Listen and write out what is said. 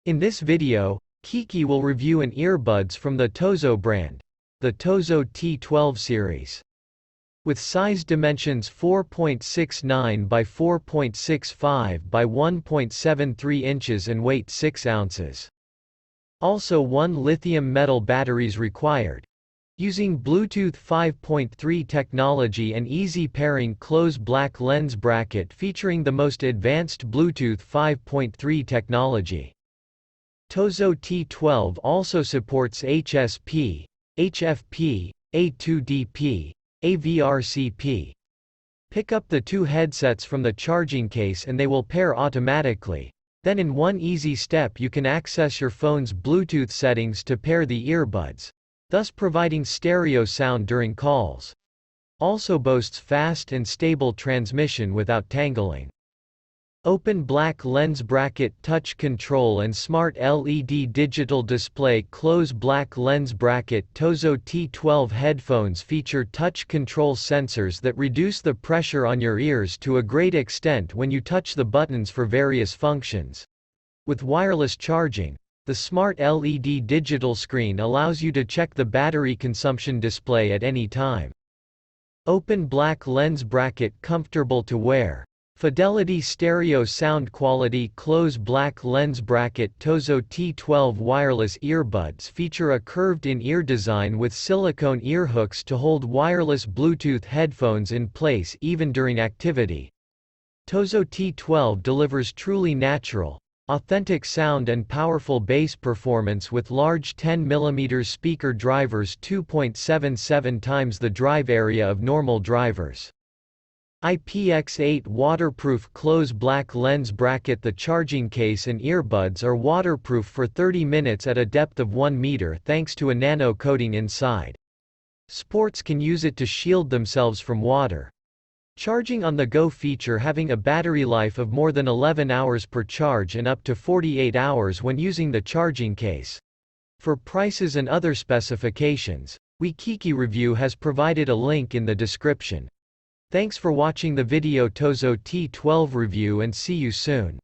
In this video, Kiki will review an earbuds from the Tozo brand, the Tozo T12 series. With size dimensions 4.69 by 4.65 by 1.73 inches and weight 6 ounces. Also 1 lithium metal batteries required. Using Bluetooth 5.3 technology and easy pairing close black lens bracket featuring the most advanced Bluetooth 5.3 technology. Tozo T12 also supports HSP, HFP, A2DP, AVRCP. Pick up the two headsets from the charging case and they will pair automatically. Then in one easy step you can access your phone's Bluetooth settings to pair the earbuds, thus providing stereo sound during calls. Also boasts fast and stable transmission without tangling. Open black lens bracket touch control and smart LED digital display. Close black lens bracket. Tozo T12 headphones feature touch control sensors that reduce the pressure on your ears to a great extent when you touch the buttons for various functions. With wireless charging, the smart LED digital screen allows you to check the battery consumption display at any time. Open black lens bracket comfortable to wear. Fidelity stereo sound quality. Close black lens bracket. Tozo T12 wireless earbuds feature a curved in-ear design with silicone ear hooks to hold wireless Bluetooth headphones in place even during activity. Tozo T12 delivers truly natural, authentic sound and powerful bass performance with large 10mm speaker drivers 2.77 times the drive area of normal drivers. IPX8 waterproof. Close black lens bracket. The charging case and earbuds are waterproof for 30 minutes at a depth of 1 meter thanks to a nano coating inside. Sports can use it to shield themselves from water. Charging on the go feature having a battery life of more than 11 hours per charge and up to 48 hours when using the charging case. For prices and other specifications, Kiki Review has provided a link in the description. Thanks for watching the video Tozo T12 review and see you soon.